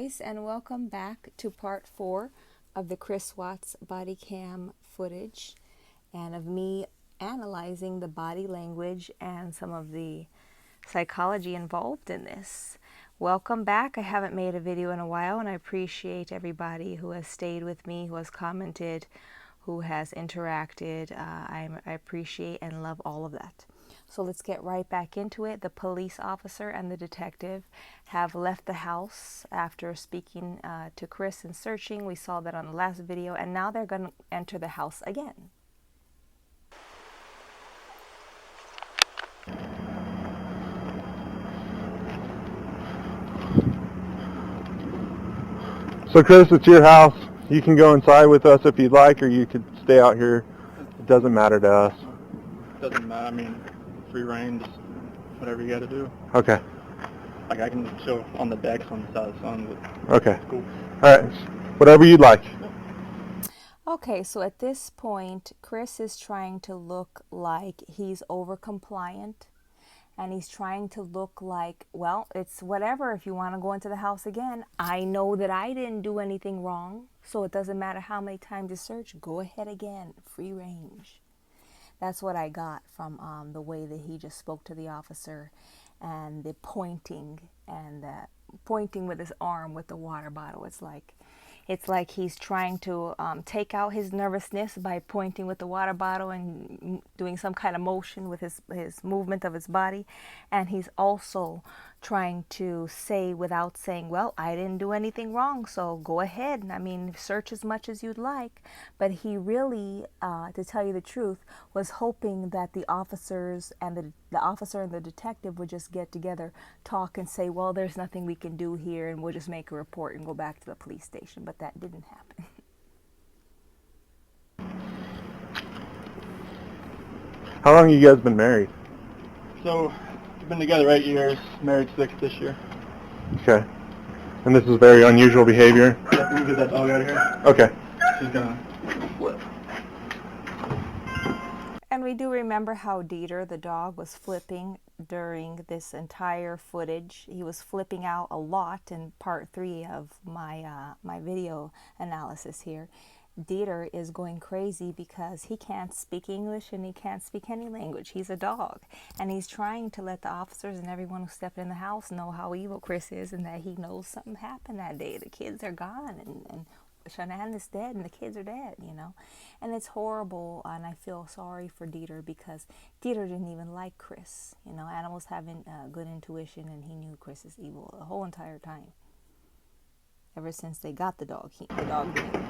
And welcome back to part 4 of the Chris Watts body cam footage and of me analyzing the body language and some of the psychology involved in this. Welcome back. I haven't made a video in a while, and I appreciate everybody who has stayed with me, who has commented, who has interacted. I appreciate and love all of that. So let's get right back into it. The police officer and the detective have left the house after speaking to Chris and searching. We saw that on the last video, and now they're going to enter the house again. So Chris, it's your house. You can go inside with us if you'd like, or you could stay out here. It doesn't matter to us. Doesn't matter. I mean, free reign, just whatever you got to do. Okay. Like I can chill on the decks on the side of the sun. But Okay. Cool. All right. Whatever you'd like. Okay, so at this point, Chris is trying to look like he's over compliant, and he's trying to look like, well, it's whatever. If you want to go into the house again, I know that I didn't do anything wrong, so it doesn't matter how many times you search. Go ahead again, free range. That's what I got from the way that he just spoke to the officer, and the pointing and pointing with his arm with the water bottle. It's like he's trying to take out his nervousness by pointing with the water bottle and doing some kind of motion with his movement of his body. And he's also trying to say without saying, well, I didn't do anything wrong, so go ahead. I mean, search as much as you'd like. But he really, to tell you the truth, was hoping that the officers and the officer and the detective would just get together, talk and say, well, there's nothing we can do here, and we'll just make a report and go back to the police station. But that didn't happen. How long have you guys been married? So we've been together 8 years, married 6 this year. Okay. And this is very unusual behavior? Yeah, we get that dog out of here. Okay. She's gonna flip. And we do remember how Dieter, the dog, was flipping during this entire footage. He was flipping out a lot in part 3 of my video analysis here. Dieter is going crazy because he can't speak English and he can't speak any language. He's a dog, and he's trying to let the officers and everyone who stepped in the house know how evil Chris is, and that he knows something happened that day. The kids are gone, and Shanann is dead, and the kids are dead, you know. And it's horrible, and I feel sorry for Dieter because Dieter didn't even like Chris. You know, animals have good intuition, and he knew Chris is evil the whole entire time. Ever since they got the dog, the dog didn't.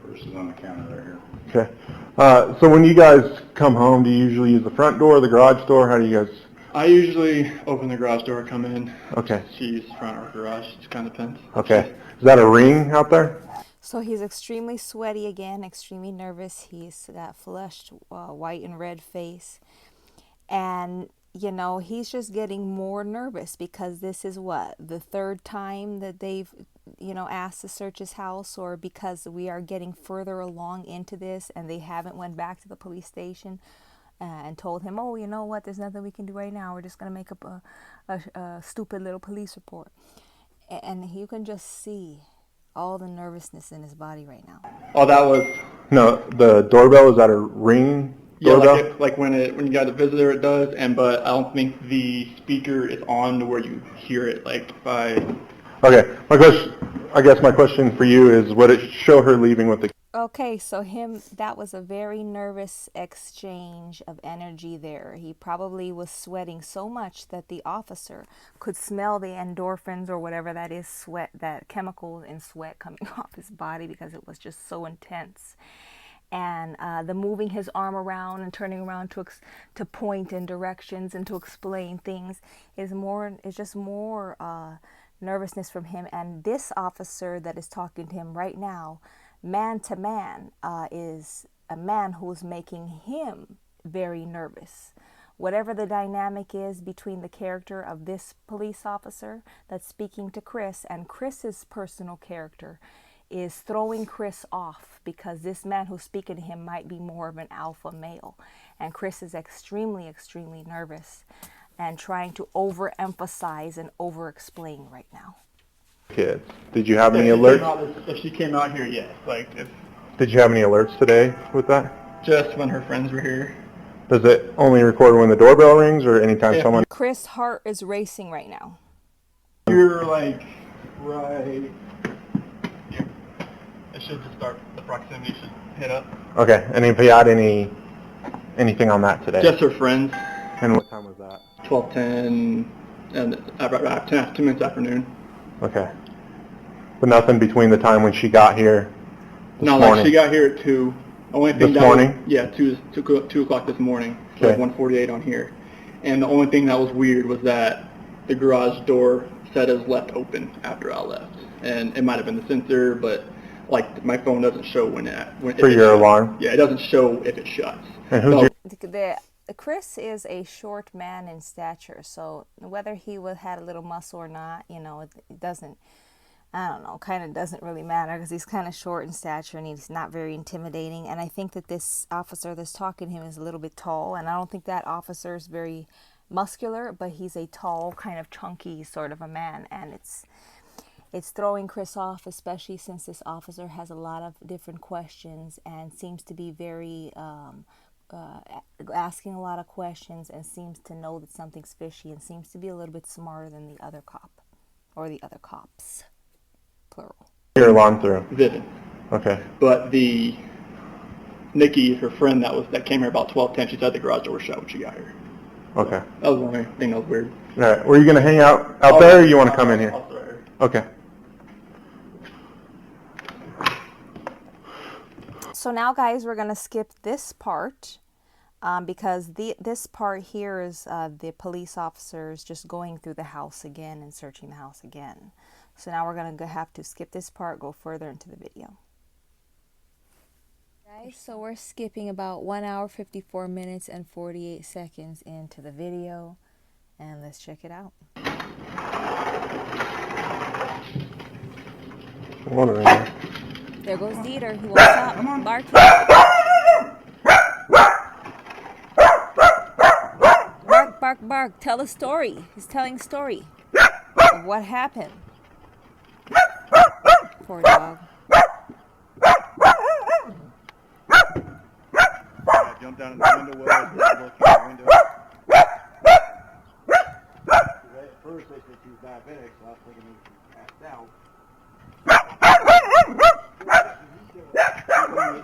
Purse is on the counter right here. Okay. So when you guys come home, do you usually use the front door or the garage door? How do you guys? I usually open the garage door, come in. Okay. She uses front or garage. It kind of depends. Okay. Is that a ring out there? So he's extremely sweaty again, extremely nervous. He's got flushed white and red face. And, you know, he's just getting more nervous because this is what, the third time that they've, you know, asked to search his house, or because we are getting further along into this and they haven't went back to the police station and told him, oh, you know what, there's nothing we can do right now. We're just going to make up a stupid little police report. And you can just see all the nervousness in his body right now. Oh, that was... No, the doorbell, is that a ring doorbell? Yeah, like when you got a visitor, it does. But I don't think the speaker is on to where you hear it. Like by... Okay. I guess my question for you is, would it show her leaving with the... Okay, so that was a very nervous exchange of energy there. He probably was sweating so much that the officer could smell the endorphins or whatever that is, sweat, that chemical in sweat coming off his body, because it was just so intense. And the moving his arm around and turning around to point in directions and to explain things is just more nervousness from him. And this officer that is talking to him right now, man to man, is a man who's making him very nervous. Whatever the dynamic is between the character of this police officer that's speaking to Chris and Chris's personal character is throwing Chris off, because this man who's speaking to him might be more of an alpha male. And Chris is extremely, extremely nervous and trying to overemphasize and over-explain right now. Kids. Did you have any If alerts? if she came out here, yes. Like, if Did you have any alerts today with that? just when her friends were here. Does it only record when the doorbell rings or anytime Yeah. someone... Chris' heart is racing right now. You're like right here. It should just start, the proximity should hit up. Okay, and if you had anything on that today? Just her friends, And what time was that? 12:10, and about 2 minutes afternoon. Okay. But nothing between the time when she got here this No, morning? like she got here at 2. Only thing This that morning? Was, yeah, 2 o'clock this morning. So Okay. like 1:48 on here. And the only thing that was weird was that the garage door said it was left open after I left. And it might have been the sensor, but like my phone doesn't show when For if it your shuts. alarm? Yeah, it doesn't show if it shuts. And who's So- your... Chris is a short man in stature, so whether he had a little muscle or not, it doesn't, I don't know, kind of doesn't really matter, because he's kind of short in stature and he's not very intimidating. And I think that this officer that's talking to him is a little bit tall, and I don't think that officer is very muscular, but he's a tall, kind of chunky sort of a man, and it's throwing Chris off, especially since this officer has a lot of different questions and seems to be very asking a lot of questions, and seems to know that something's fishy, and seems to be a little bit smarter than the other cop, or the other cops, plural. Your alarm through? Vivid. Okay. But the Nikki, her friend that came here about 12:10, she said the garage door was shut when she got here. Okay. That was the only thing that was weird. All right. Were you going to hang out there, or you want to come in here? I'll throw her. Okay. So now, guys, we're going to skip this part because this part here is the police officers just going through the house again and searching the house again. So now we're going to have to skip this part, go further into the video. Guys, so we're skipping about 1 hour, 54 minutes, and 48 seconds into the video. And let's check it out. Water in there. There goes Dieter. He won't stop barking. Bark, bark, bark. Tell a story. He's telling a story of what happened. Poor dog. I jumped down in the window well. I looked through the window. At first they said she was diabetic, so I was thinking maybe she was passed out.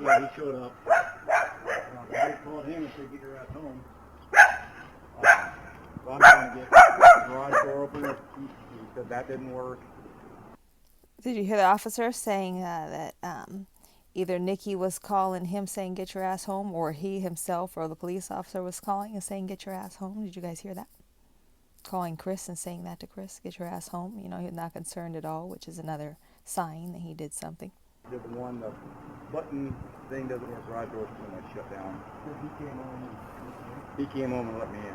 Yeah, he showed up. I called him and said, get her out home. So I'm trying to get the garage door opener. He said that didn't work. Did you hear the officer saying that either Nikki was calling him saying get your ass home, or he himself or the police officer was calling and saying get your ass home? Did you guys hear that? Calling Chris and saying that to Chris, get your ass home. He's not concerned at all, which is another sign that he did something. The one, the button thing doesn't work. Garage door's pretty much shut down. He came home and let me in.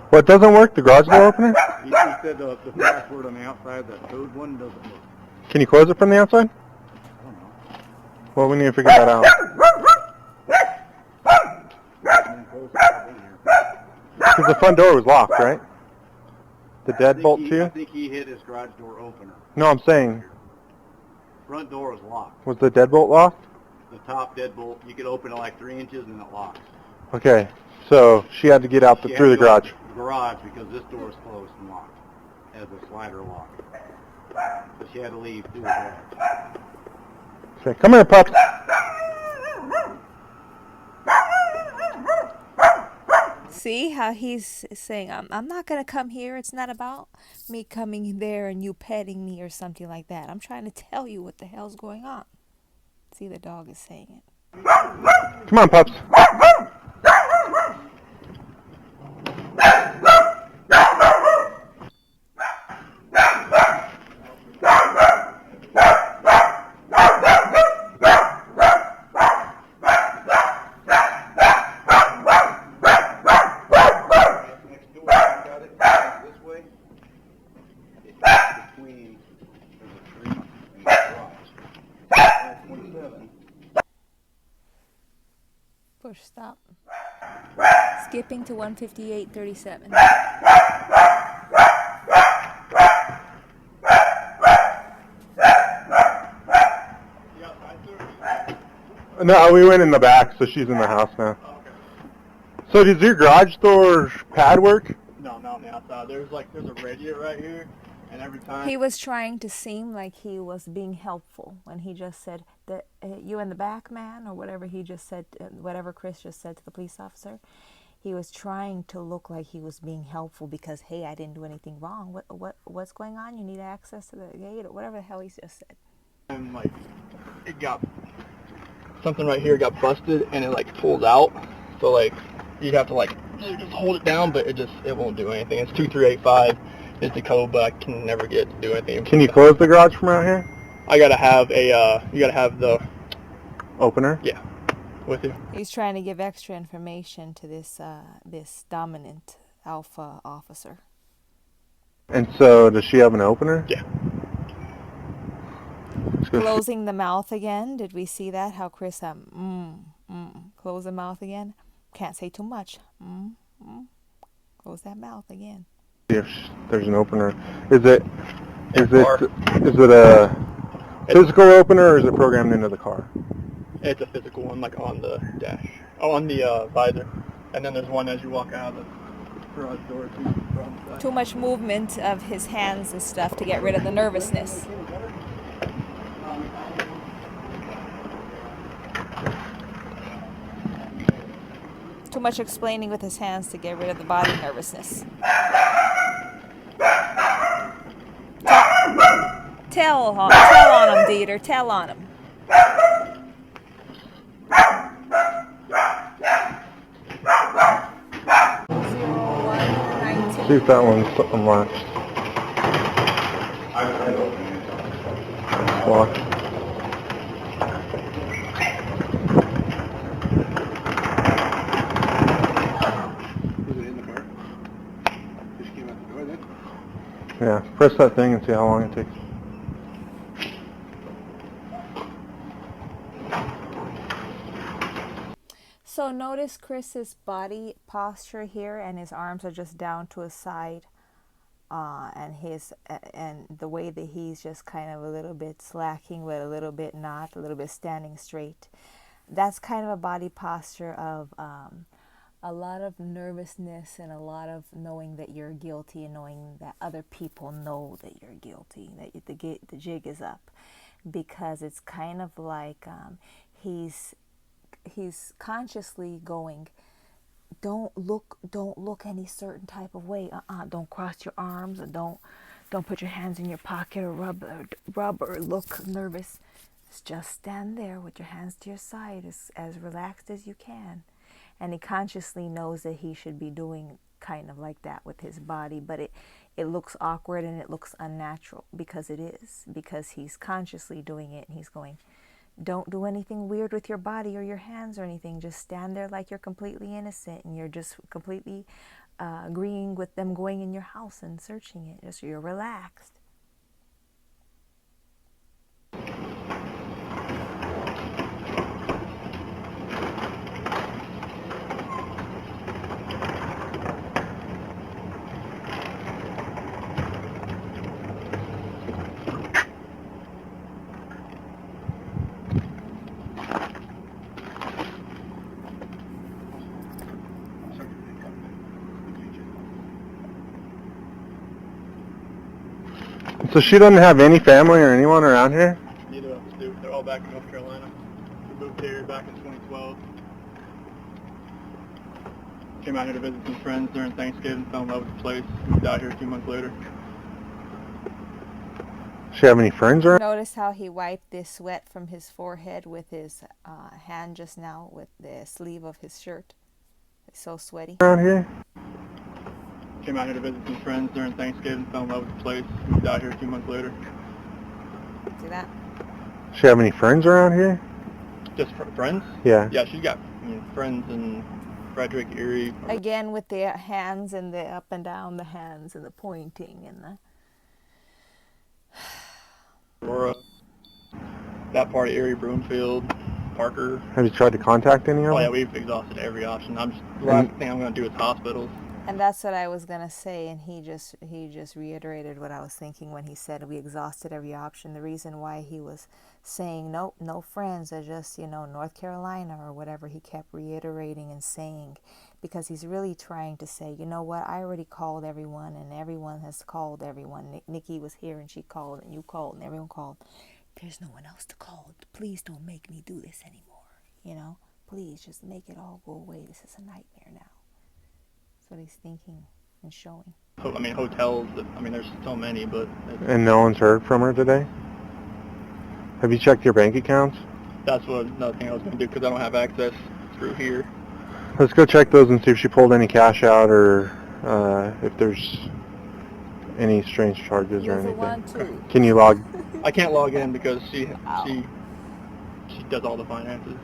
What doesn't work? The garage door opener? He said the password on the outside, that code one, doesn't work. Can you close it from the outside? I don't know. Well, we need to figure that out. Because the front door was locked, right? The deadbolt I too? think he hit his garage door opener. No, I'm saying, Front door was locked. was the deadbolt locked? The top deadbolt, you could open it like 3 inches and it locks. Okay, so she had to get out She had through to the go out garage. the garage because this door is closed and locked. Has a slider lock. So she had to leave through the garage. Okay, come here, pups. See how he's saying, I'm not going to come here. It's not about me coming there and you petting me or something like that. I'm trying to tell you what the hell's going on. See, the dog is saying it. Come on, pups. Push stop. Skipping to 158.37. No, we went in the back, so she's in the house now. Oh, okay. So does your garage door pad work? No, not on the outside. There's a radiator right here, and every time He was trying to seem like he was being helpful when he just said that you in the back, man, or whatever he just said, whatever Chris just said to the police officer. He was trying to look like he was being helpful because, hey, I didn't do anything wrong. What's going on? You need access to the gate or whatever the hell he just said. and like it got something right here got busted and it like pulled out. So like you'd have to like just hold it down, but it won't do anything. It's 2385 is the code, but I can never get it to do anything. Can you close the garage from out here? I gotta have you gotta have the Opener? yeah with you. He's trying to give extra information to this dominant alpha officer. And so does she have an opener? Yeah. Closing the mouth again. Did we see that? How Chris close the mouth again. Can't say too much. Close that mouth again. If there's an opener, is it a physical opener or is it programmed into the car? It's a physical one, like on the dash. Oh, on the visor. And then there's one as you walk out of the garage door too. Too much movement of his hands and stuff to get rid of the nervousness. Too much explaining with his hands to get rid of the body nervousness. Tell on him, Dieter. Tell on him. See if that one's unlatched. Locked. Was it in the car? Just came out the door then? Yeah, press that thing and see how long it takes. So notice Chris's body posture here, and his arms are just down to his side, and the way that he's just kind of a little bit slacking, but a little bit not, a little bit standing straight. That's kind of a body posture of a lot of nervousness and a lot of knowing that you're guilty and knowing that other people know that you're guilty, that the jig is up, because it's kind of like he's consciously going, don't look any certain type of way. Don't cross your arms, or don't put your hands in your pocket, or rub or look nervous. Just stand there with your hands to your side, as relaxed as you can. And he consciously knows that he should be doing kind of like that with his body, but it looks awkward and it looks unnatural, because it is, because he's consciously doing it, and he's going, don't do anything weird with your body or your hands or anything. Just stand there like you're completely innocent, and you're just completely agreeing with them going in your house and searching it. Just you're relaxed. So she doesn't have any family or anyone around here? Neither of us do. They're all back in North Carolina. We moved here back in 2012. Came out here to visit some friends during Thanksgiving, fell in love with the place, moved out here a few months later. She have any friends around? Notice how he wiped the sweat from his forehead with his hand just now, with the sleeve of his shirt. It's so sweaty. Around here? Came out here to visit some friends during Thanksgiving, fell in love with the place, moved out here a few months later. See that? She have any friends around here? Just friends? Yeah. Yeah, she's got friends in Frederick, Erie. Again with the hands and the up and down, the hands and the pointing and the... Aurora, that part of Erie, Broomfield, Parker. Have you tried to contact any of Oh yeah, them? we've exhausted every option. The last thing I'm going to do is hospitals. And that's what I was gonna say, and he just reiterated what I was thinking when he said we exhausted every option. The reason why he was saying nope, no friends, they're just North Carolina or whatever. He kept reiterating and saying, because he's really trying to say, you know what, I already called everyone, and everyone has called everyone. Nikki was here and she called, and you called, and everyone called. There's no one else to call. Please don't make me do this anymore. Please just make it all go away. This is a nightmare now. What he's thinking and showing. I mean, hotels, there's so many, but... And no one's heard from her today? Have you checked your bank accounts? That's another thing I was going to do, because I don't have access through here. Let's go check those and see if she pulled any cash out or if there's any strange charges or anything. Want to. Can you log? I can't log in because she does all the finances.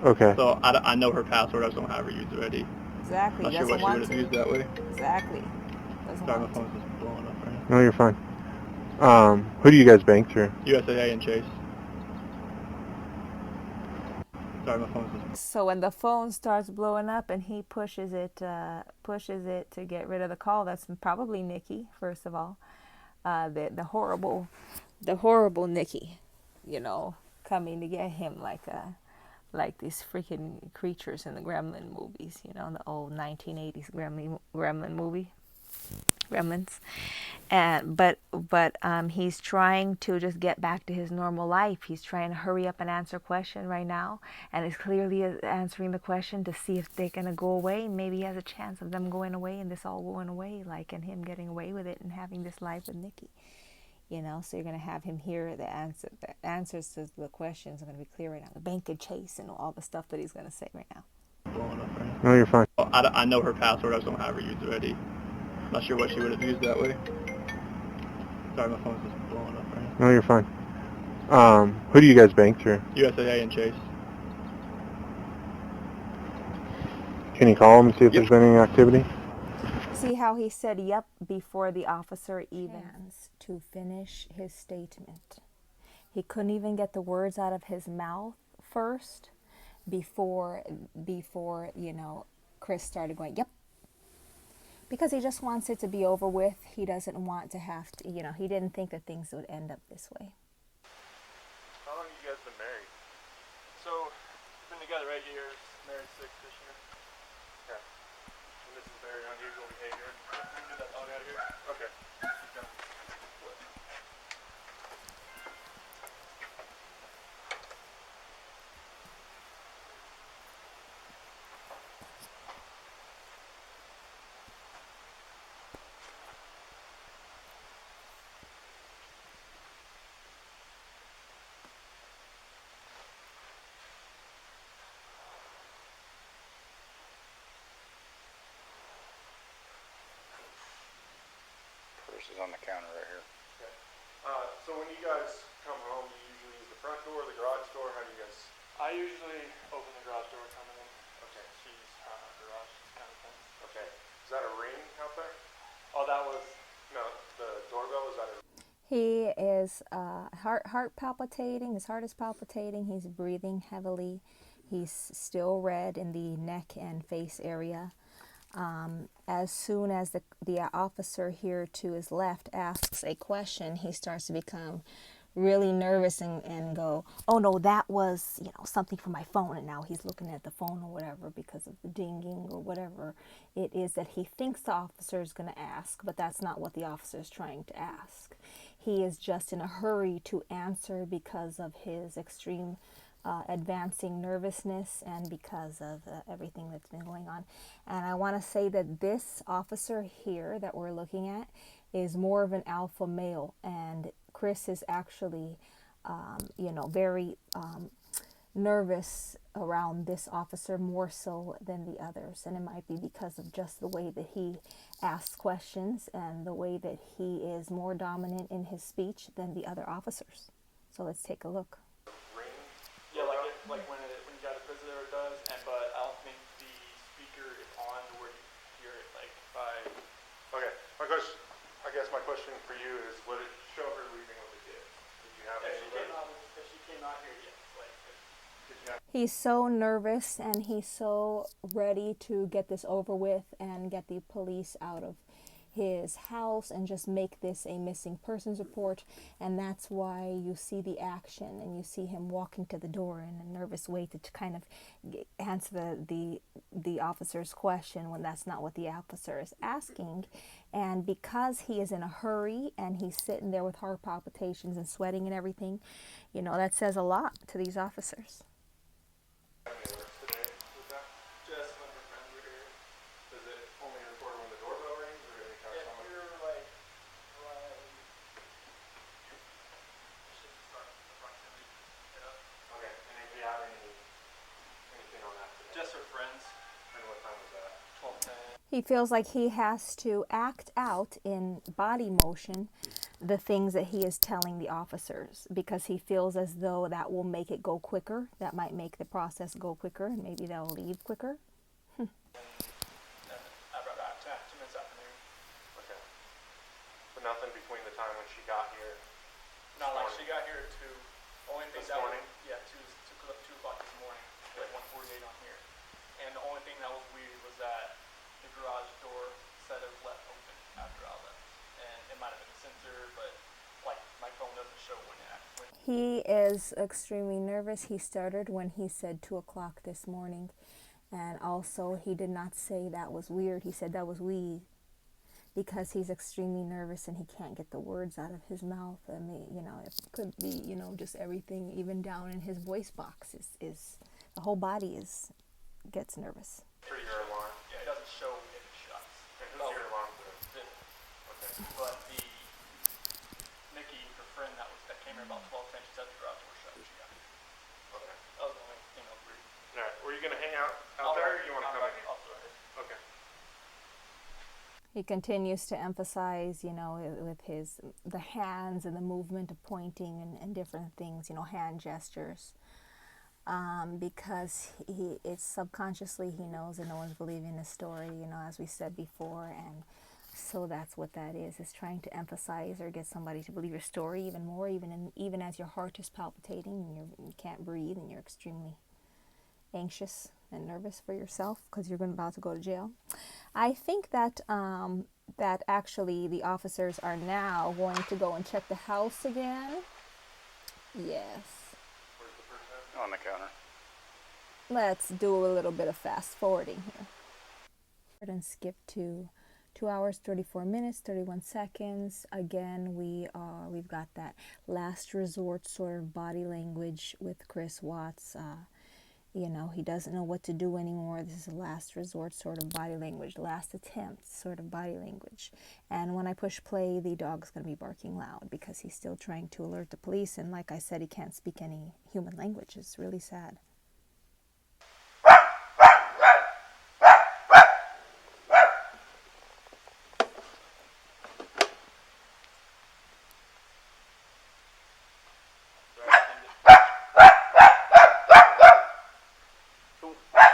Okay. So I know her password. I just don't have her used already. Exactly. Not sure what she would have used that way. Exactly. Sorry, my phone's just blowing up right now. No, you're fine. Who do you guys bank through? USAA and Chase. Sorry, my phone's just... So when the phone starts blowing up and he pushes it to get rid of the call, that's probably Nikki. First of all, the horrible Nikki, coming to get him like these freaking creatures in the Gremlin movies, the old 1980s Gremlin movie, Gremlins. And but he's trying to just get back to his normal life. He's trying to hurry up and answer a question right now, and is clearly answering the question to see if they're gonna go away. Maybe he has a chance of them going away and this all going away, and him getting away with it and having this life with Nikki. So you're going to have him hear the answers to the questions are going to be clear right now. The bank and Chase and all the stuff that he's going to say right now. Blowing up right now. No, you're fine. I know her password. I just don't have her used already. Not sure what she would have used that way. Sorry, my phone's just blowing up right now. No, you're fine. Who do you guys bank through? USAA and Chase. Can you call them and see if there's been any activity? See how he said yep before the officer even to finish his statement. He couldn't even get the words out of his mouth first before Chris started going yep, because he just wants it to be over with. He doesn't want to have to, he didn't think that things would end up this way. How long have you guys been married? So, we've been together 8 years, married 6 this year. Okay. And this is very unusual behavior. We can do that dog out of here. Okay. Purse is on the counter right here. Okay. So when you guys come home, you usually use the front door, the garage door? How do you guys? I usually open the garage door coming in. Okay. She's garage kind of thing. Okay. Is that a ring out there? Oh, that was... No, the doorbell, is that a... He is heart palpitating. His heart is palpitating. He's breathing heavily. He's still red in the neck and face area. As soon as the officer here to his left asks a question, he starts to become really nervous and go, oh no, that was something from my phone, and now he's looking at the phone or whatever because of the dinging or whatever it is that he thinks the officer is going to ask, but that's not what the officer is trying to ask. He is just in a hurry to answer because of his extreme advancing nervousness and because of everything that's been going on. And I want to say that this officer here that we're looking at is more of an alpha male, and Chris is actually very nervous around this officer more so than the others, and it might be because of just the way that he asks questions and the way that he is more dominant in his speech than the other officers. So let's take a look. Yeah, like when you got a visitor, it does, but I don't think the speaker is on to where you hear it, by... Okay. I guess my question for you is, would it show her leaving with the kids? Did you have any... If she came out here, yes. Did you He's so nervous and he's so ready to get this over with and get the police out of his house and just make this a missing persons report. And that's why you see the action and you see him walking to the door in a nervous way to kind of answer the officer's question when that's not what the officer is asking. And because he is in a hurry and he's sitting there with heart palpitations and sweating and everything, you know, that says a lot to these officers. Just when her friends were here. Does it only record when the doorbell rings, or anytime someone? You're like, should start the proximity. Okay, and if you have anything on that today? Just her friends. And what time was that? 12:10. He feels like he has to act out in body motion the things that he is telling the officers because he feels as though that will make it go quicker. That might make the process go quicker and maybe they'll leave quicker. About 2 minutes after noon. Okay. But nothing between the time when she got here? Not like she got here at 2. Only thing This that morning? Yeah, 2 o'clock this morning. Like 1:48 on here. And the only thing that was weird was that the garage door said it was left open after I left. And it might have been a sensor, but like my phone doesn't show when it actually. He is extremely nervous. He stuttered when he said 2 o'clock this morning. And also, he did not say that was weird. He said that was weird because he's extremely nervous and he can't get the words out of his mouth. I mean, you know, it could be, you know, just everything, even down in his voice box is the whole body gets nervous. For your alarm? Yeah, it doesn't show if it shuts. And who's your alarm for? Okay. But Nikki, her friend that came here about 12:10, she said the garage door shut when she got here. Okay. That was the only thing that was weird. Alright, were you gonna hang out there, or you wanna come in here? Okay. He continues to emphasize, you know, with the hands and the movement of pointing and different things, you know, hand gestures. Because it's subconsciously he knows that no one's believing his story, you know, as we said before, and so that's what that is trying to emphasize or get somebody to believe your story even more, even as your heart is palpitating and you can't breathe and you're extremely anxious and nervous for yourself because you're about to go to jail. I think that that actually the officers are now going to go and check the house again. Yes. On the counter. Let's do a little bit of fast forwarding here. And skip to 2 hours, 34 minutes, 31 seconds. Again, we've got that last resort sort of body language with Chris Watts. You know, he doesn't know what to do anymore. This is a last resort sort of body language, last attempt sort of body language. And when I push play, the dog's going to be barking loud because he's still trying to alert the police. And like I said, he can't speak any human language. It's really sad.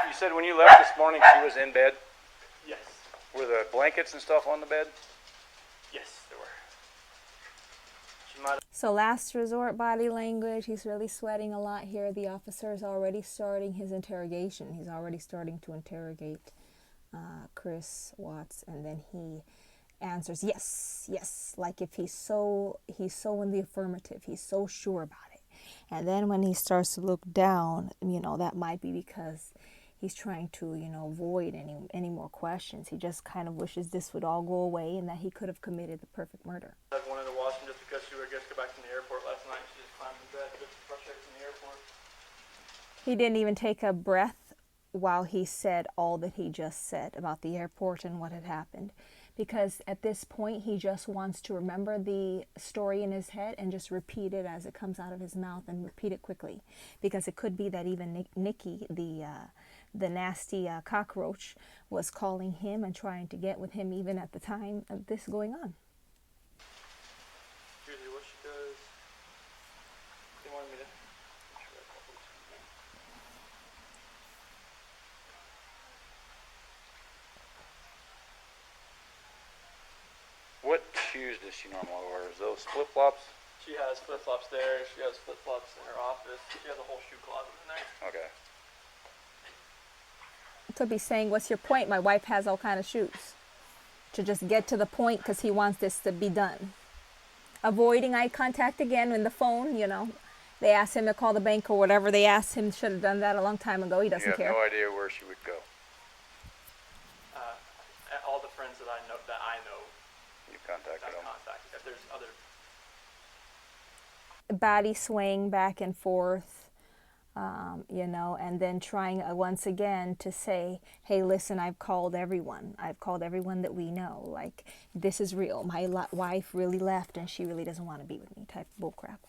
You said when you left this morning she was in bed? Yes. Were the blankets and stuff on the bed? Yes, there were. She might have. So last resort body language, he's really sweating a lot here. The officer is already starting his interrogation. He's already starting to interrogate Chris Watts, and then he answers yes, yes, like if he's so in the affirmative. He's so sure about it. And then when he starts to look down, you know, that might be because he's trying to, you know, avoid any more questions. He just kind of wishes this would all go away and that he could have committed the perfect murder. I wanted to watch him just because she would get to go back from the airport last night. She just climbed in bed just to frustrate from the airport. He didn't even take a breath while he said all that he just said about the airport and what had happened. Because at this point, he just wants to remember the story in his head and just repeat it as it comes out of his mouth and repeat it quickly. Because it could be that even Nikki, the nasty cockroach, was calling him and trying to get with him even at the time of this going on. Usually what she does, they wanted me to. What shoes does she normally wear? Is those flip-flops? She has flip-flops there. She has flip-flops in her office. She has a whole shoe closet in there. Okay. Could be saying, what's your point? My wife has all kind of shoes. To just get to the point because he wants this to be done. Avoiding eye contact again in the phone, you know. They asked him to call the bank or whatever they asked him. Should have done that a long time ago. He You doesn't have care. no idea where she would go. All the friends that I know, You contacted I've them. contacted. If there's other, Body swaying back and forth, you know, and then trying once again to say, hey, listen, I've called everyone. I've called everyone that we know. Like, this is real. My wife really left and she really doesn't want to be with me type of bullcrap.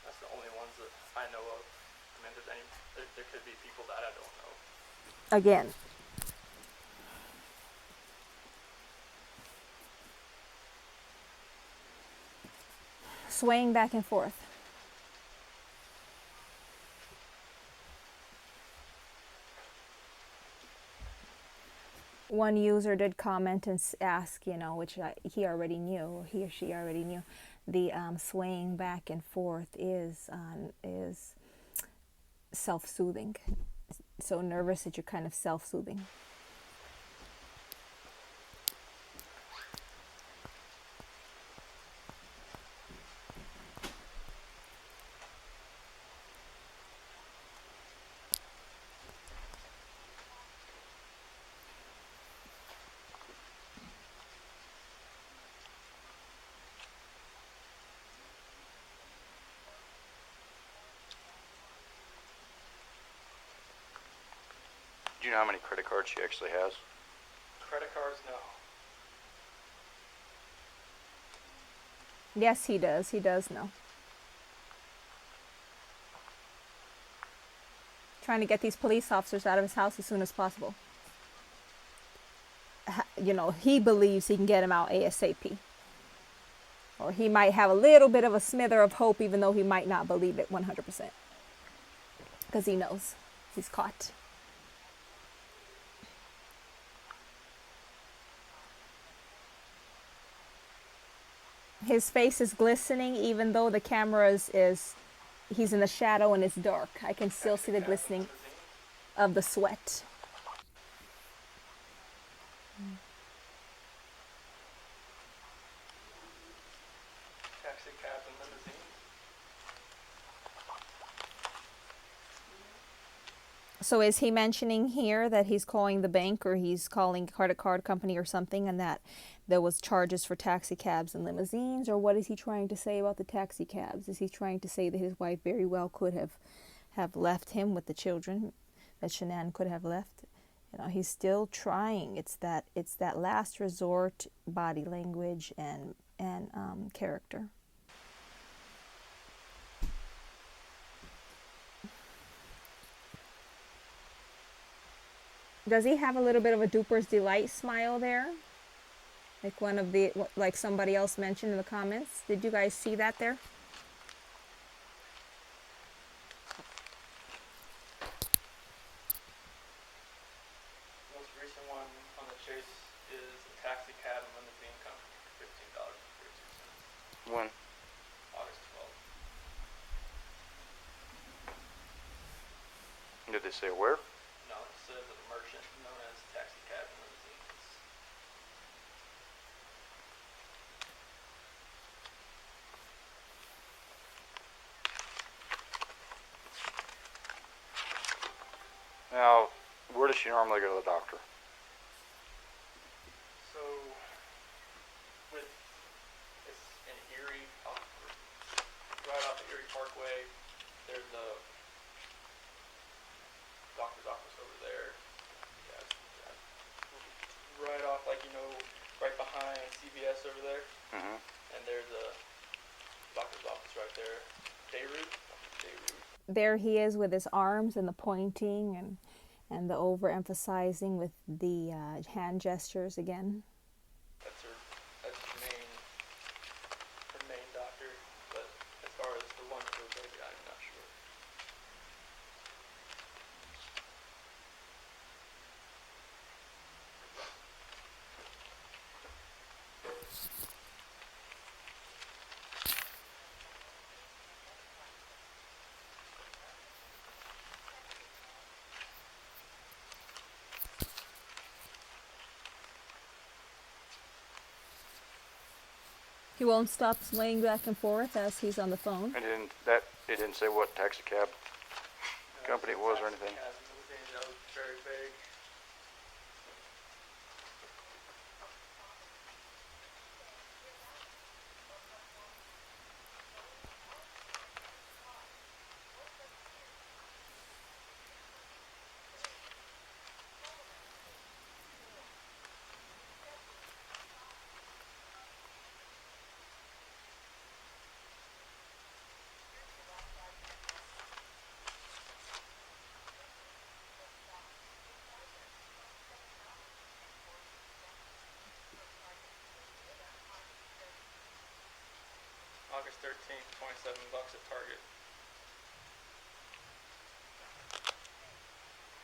that's the only ones that I know of. I mean, there could be people that I don't know. Again. Swaying back and forth. One user did comment and ask, you know, which he already knew, he or she already knew, the swaying back and forth is self-soothing. So nervous that you're kind of self-soothing. Do you know how many credit cards she actually has? Credit cards, no. Yes, he does. He does know. Trying to get these police officers out of his house as soon as possible. You know, he believes he can get him out ASAP. Or he might have a little bit of a smither of hope, even though he might not believe it 100%. Because he knows he's caught. His face is glistening, even though the camera is he's in the shadow and it's dark. I can still see the glistening of the sweat. Taxi cabs and limousines. So is he mentioning here that he's calling the bank or he's calling a credit card company or something, and that there was charges for taxi cabs and limousines? Or what is he trying to say about the taxi cabs? Is he trying to say that his wife very well could have left him with the children, that Shanann could have left? You know, he's still trying. It's that last resort body language and character. Does he have a little bit of a duper's delight smile there? Like one of the, like somebody else mentioned in the comments. Did you guys see that there? Most recent one on the chase is a taxi cab and limousine company for $15.42. When? August 12th. Did they say where? No, it says a merchant known as Taxi Cab and Limousines. Now, where does she normally go to the doctor? So, with it's in Erie, right off the Erie Parkway, there's a doctor's office over there. Yeah, right off, like, you know, right behind CVS over there. Mm-hmm. And there's a doctor's office right there. Beirut. There he is with his arms and the pointing and the overemphasizing with the hand gestures again. That's her main doctor. But as far as the one for the baby, I'm not sure. He won't stop swaying back and forth as he's on the phone. It didn't say what taxi cab company it was or anything. That was very vague. August 13th, $27 at Target.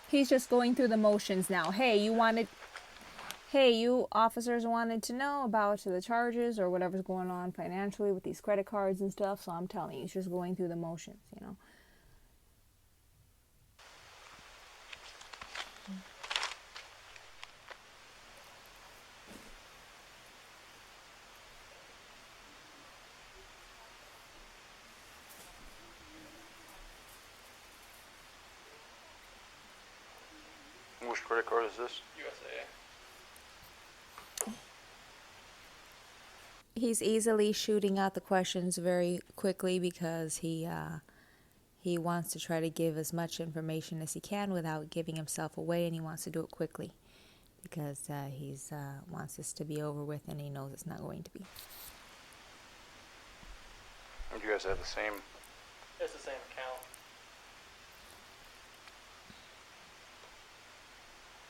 He's just going through the motions now. Hey, you officers wanted to know about the charges or whatever's going on financially with these credit cards and stuff. So I'm telling you, he's just going through the motions, you know. Which credit card is this? USAA. He's easily shooting out the questions very quickly because he wants to try to give as much information as he can without giving himself away, and he wants to do it quickly because he wants this to be over with, and he knows it's not going to be. And you guys have the same. It's the same account.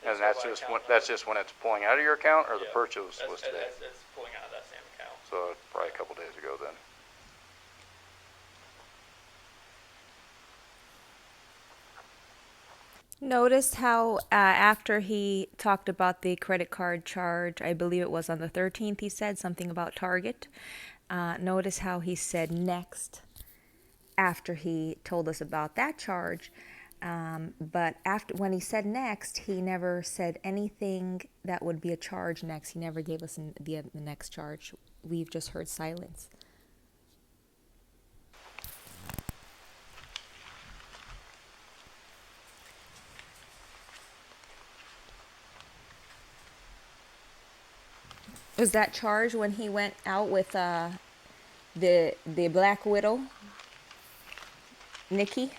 And that's just when it's pulling out of your account, or the purchase was today. It's pulling out of that same account. So probably a couple days ago then. Notice how after he talked about the credit card charge, I believe it was on the 13th, he said something about Target. Notice how he said next after he told us about that charge. But when he said next, he never said anything that would be a charge next. He never gave us the next charge. We've just heard silence. Was that charge when he went out with the Black Widow, Nikki?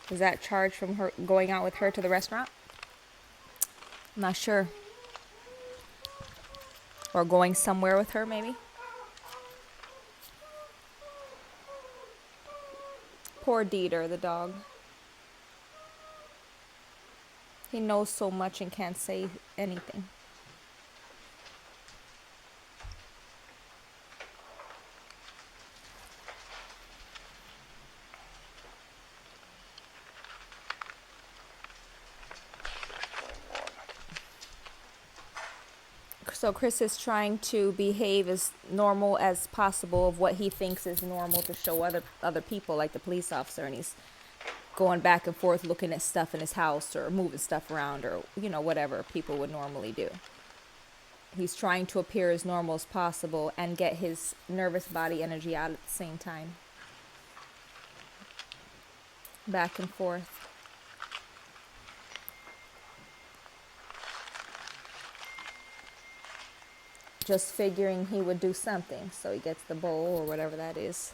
Was that charge from her going out with her to the restaurant? I'm not sure. Or going somewhere with her, maybe? Poor Dieter, the dog. He knows so much and can't say anything. So Chris is trying to behave as normal as possible of what he thinks is normal to show other people, like the police officer, and he's going back and forth looking at stuff in his house or moving stuff around or, you know, whatever people would normally do. He's trying to appear as normal as possible and get his nervous body energy out at the same time. Back and forth. Just figuring he would do something, so he gets the bowl or whatever that is.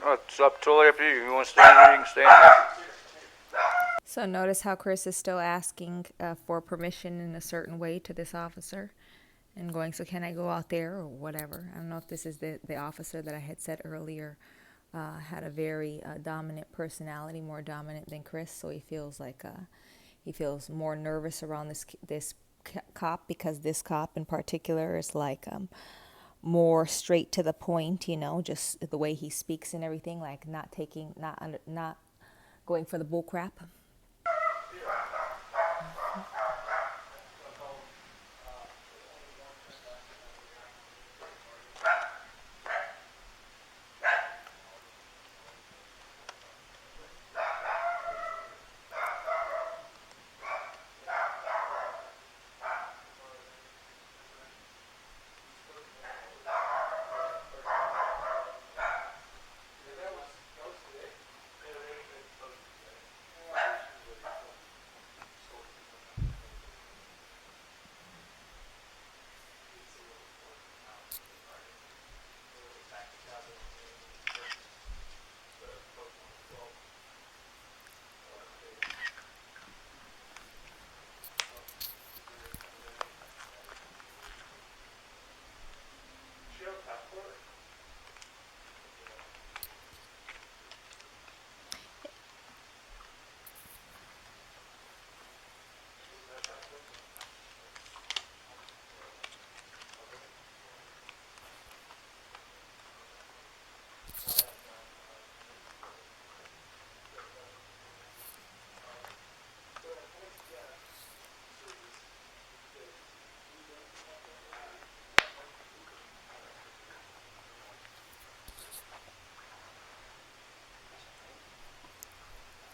Oh, it's totally up to you. You want to stand here, you can stand here. So notice how Chris is still asking for permission in a certain way to this officer. and going, so can I go out there or whatever. I don't know if this is the officer that I had said earlier had a very dominant personality, more dominant than Chris, so he feels more nervous around this cop, because this cop in particular is like more straight to the point, you know, just the way he speaks and everything, like not going for the bull crap.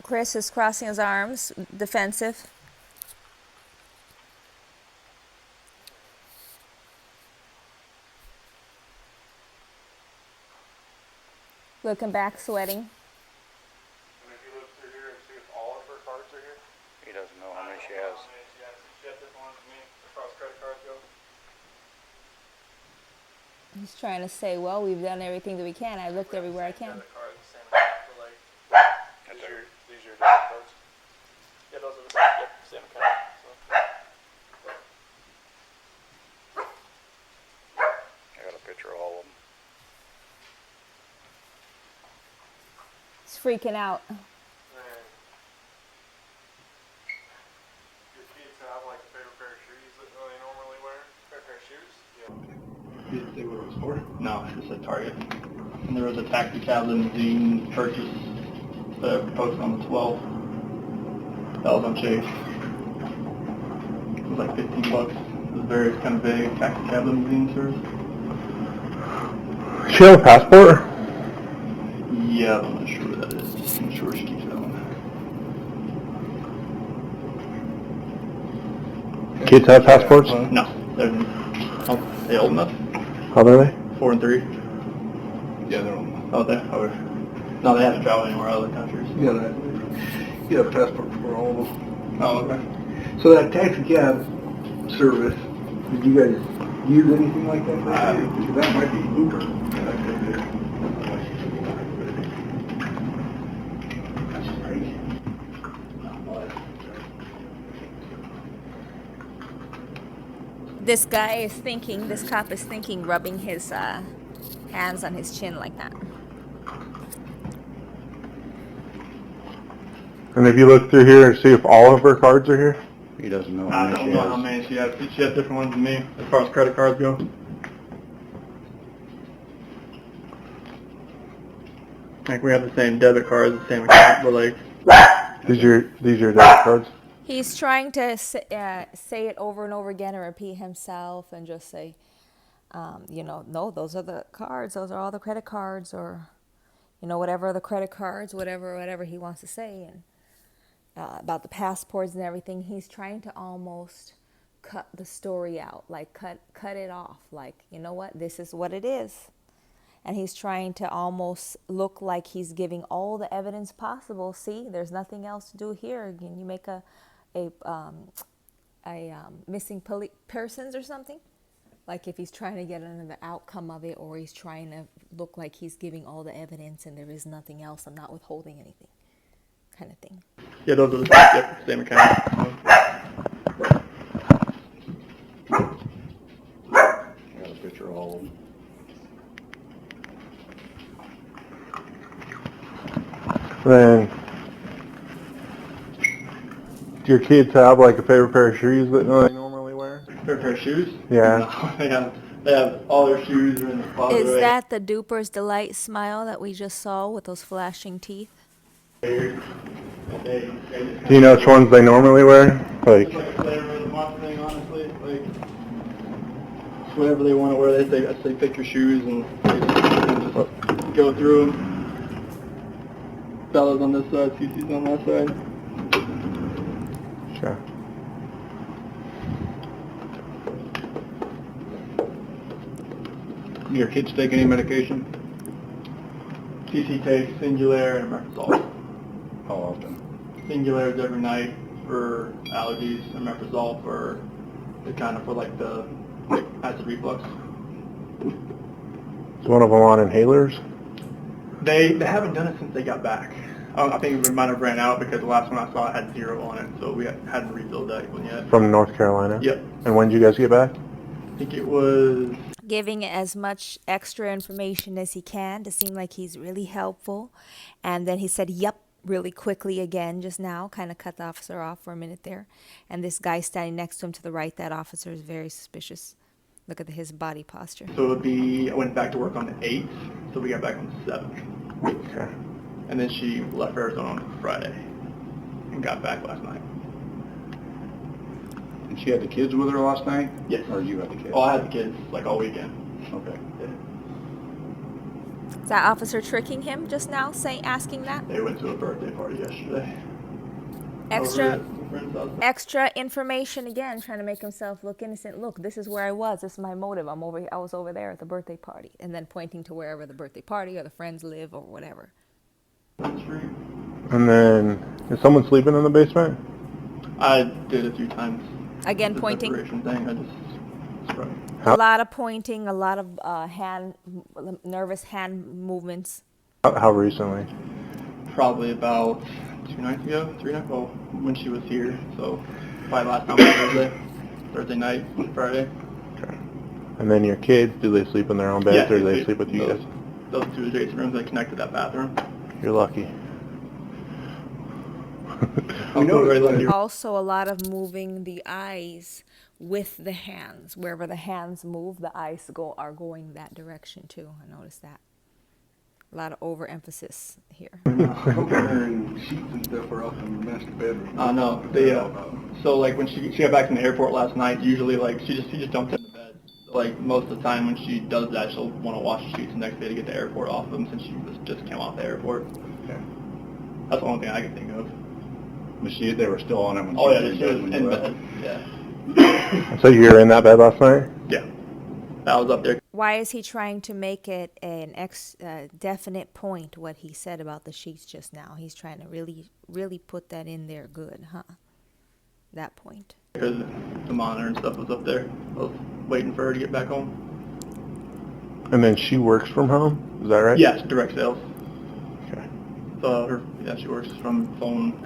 Chris is crossing his arms, defensive. Looking back, sweating. And if you look through here and see if all of her cards are here. He doesn't know how many she has. She has different ones than me as far as credit cards go. He's trying to say, well, we've done everything that we can. I looked everywhere I can. Debit cards, the same account for like. These are your debit cards. Yeah, those are the same. Yep, same account. So. I got a picture of all of them. He's freaking out. And your kids have like a favorite pair of shoes that they normally wear. Favorite pair of shoes? Yeah. Did it say what it was for? No, it just said Target. And there was a taxi cab limousine purchase posted on the 12th. That was on Chase. It was like $15. It was very kind of big taxi cab limousine service. She have a passport? Yeah, I'm not sure what that is. I'm sure she keeps that one. Kids have passports? No, they're they old enough. How old are they? 4 and 3. Yeah, they're old enough. Oh, they are. No, they haven't traveled anywhere other countries. Yeah, you have a passport for all of them. Oh, okay. So that taxi cab service, did you guys use anything like that? Because that might be Uber. That's crazy. This guy is thinking, this cop is thinking, rubbing his hands on his chin like that. And if you look through here and see if all of her cards are here? He doesn't know I don't know how many she has. She has different ones than me as far as credit cards go. Like we have the same debit cards, the same account, but like These are your debit cards? He's trying to say it over and over again and repeat himself and just say, no, those are the cards. Those are all the credit cards, or, whatever the credit cards, whatever he wants to say. And about the passports and everything, he's trying to almost cut the story out, like cut it off. Like, you know what? This is what it is. And he's trying to almost look like he's giving all the evidence possible. See, there's nothing else to do here. Can you make a missing persons or something? Like if he's trying to get another outcome of it, or he's trying to look like he's giving all the evidence and there is nothing else, I'm not withholding anything, kind of thing. yeah, those are the same account. Do your kids have like a favorite pair of shoes that they normally wear? Favorite pair of shoes? Yeah. No, they have all their shoes are in the closet. Is right that the Duper's Delight smile that we just saw with those flashing teeth? here. Do you know which ones they normally wear? Like, It's like a flavor of the month thing, honestly. Like, it's whatever they want to wear. They say pick your shoes and they just go through them. Bella's on this side, Cece's on that side. sure. Your kids take any medication? Cece takes Singulair and Omeprazole. How often? Singulair is every night for allergies, and Omeprazole for like the acid reflux. Is one of them on inhalers? They haven't done it since they got back. I think it might have ran out because the last one I saw had 0 on it, so we hadn't refilled that one yet. From North Carolina? Yep. And when did you guys get back? I think it was... Giving as much extra information as he can to seem like he's really helpful. And then he said, yep, really quickly again just now, kind of cut the officer off for a minute there. And this guy standing next to him to the right, that officer is very suspicious. Look at his body posture. So it would be, I went back to work on the 8th, so we got back on the 7th. Okay. And then she left Arizona on Friday and got back last night. And she had the kids with her last night? Yes. Or you had the kids? Oh, I had the kids like all weekend. Okay. Yeah. Is that officer tricking him just now, asking that? They went to a birthday party yesterday. Extra, Over at a friend's house. extra information again, trying to make himself look innocent. Look, this is where I was. This is my motive. I was over there at the birthday party, and then pointing to wherever the birthday party or the friends live or whatever. That's right. And then, is someone sleeping in the basement? I did a few times. Again, The pointing. separation thing, I just sprung. A lot of pointing, a lot of nervous hand movements. How recently? Probably about 2 nights ago, 3 nights, well, when she was here, so probably last time was Thursday night, Friday. Okay. And then your kids, do they sleep in their own beds or do they sleep with you guys? Those 2 adjacent rooms, they connect to that bathroom. You're lucky. Very lucky. Also, a lot of moving the eyes with the hands. Wherever the hands move, the eyes are going that direction too. I noticed that. A lot of overemphasis here. And sheets and stuff are up in the master bedroom. No, so like when she got back from the airport last night, usually like she just jumped into bed. Like most of the time when she does that, she'll want to wash the sheets the next day to get the airport off them since she just came off the airport. Okay. That's the only thing I can think of. But they were still on it when Oh she yeah, was she was when in you left. bed. Yeah. So you were in that bed last night? Yeah. I was up there. Why is he trying to make it an definite point what he said about the sheets just now? He's trying to really put that in there good, huh? That point. Because the monitor and stuff was up there. I was waiting for her to get back home. And then she works from home? Is that right? Yes, direct sales. Okay. So she works from phone,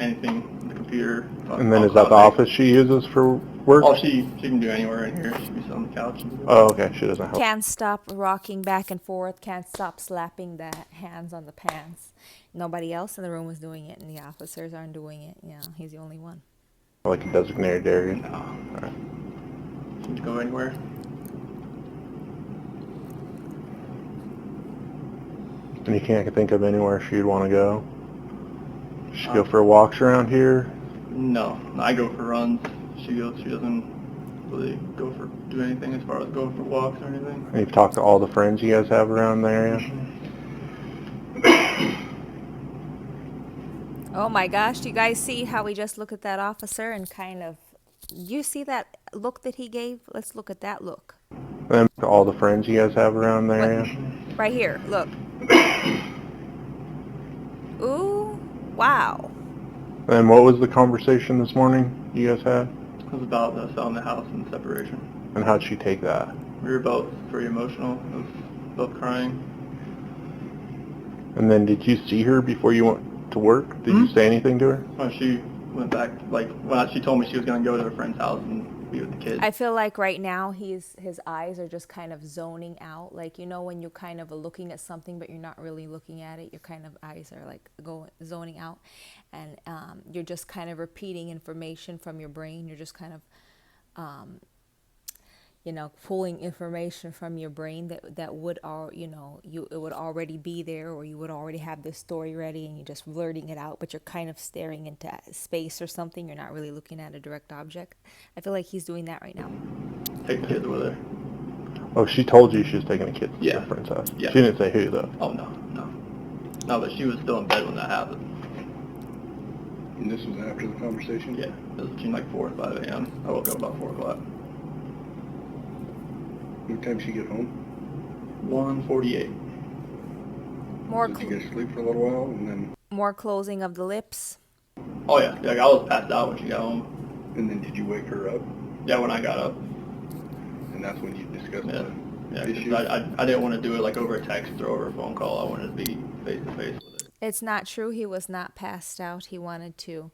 anything, the computer. And then is that the office she uses for work? Oh, she can do anywhere in here. She can be on the couch. Oh, okay. She doesn't have. Can't stop rocking back and forth. Can't stop slapping the hands on the pants. Nobody else in the room was doing it, and the officers aren't doing it. Yeah, he's the only one. Like a designated area? No. All right. She can go anywhere. And you can't think of anywhere she'd want to go? She'd go for walks around here? No, I go for runs. She doesn't really do anything as far as going for walks or anything. And you've talked to all the friends you guys have around the area? Oh my gosh, do you guys see how we just look at that officer and kind of, you see that look that he gave? Let's look at that look. And to all the friends you guys have around the area? Right here, look. Ooh, wow. And what was the conversation this morning you guys had? It was about selling the house and separation. And how'd she take that? We were both very emotional. I was both crying. And then did you see her before you went to work? Did you say anything to her? When she went back, like when she told me she was going to go to her friend's house and be with the kids. I feel like right now his eyes are just kind of zoning out. Like, you know, when you're kind of looking at something but you're not really looking at it, your kind of eyes are like zoning out, and you're just kind of repeating information from your brain. You're just kind of you know, pulling information from your brain that would it would already be there, or you would already have this story ready, and you're just blurting it out, but you're kind of staring into space or something. You're not really looking at a direct object. I feel like he's doing that right now. Take the kids with her. Oh, she told you she was taking the kids to Yeah. her friend's house. Yeah. She didn't say who though. Oh, no. No, but she was still in bed when that happened. And this was after the conversation? Yeah, it was between like 4 and 5 a.m. I woke up about 4 o'clock. What time did she get home? 1:48. Did you guys sleep for a little while and then? More closing of the lips. Oh yeah, like I was passed out when she got home. And then did you wake her up? Yeah, when I got up. And that's when you discussed Yeah, the because issue? I didn't want to do it like over a text or over a phone call. I wanted to be face to face with it. It's not true. He was not passed out. He wanted to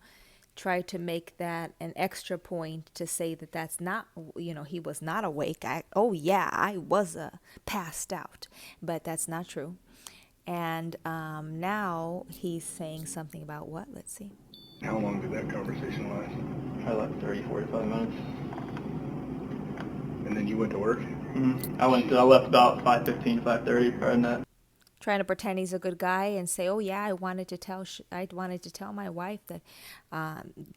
try to make that an extra point to say that that's not, you know, he was not awake. I was passed out, but that's not true. And now he's saying something about what? Let's see. How long did that conversation last? Probably like 30, 45 minutes. And then you went to work? Mm-hmm. I left about 5:15, 5:30, probably that. Trying to pretend he's a good guy and say, "Oh yeah, I wanted to tell my wife that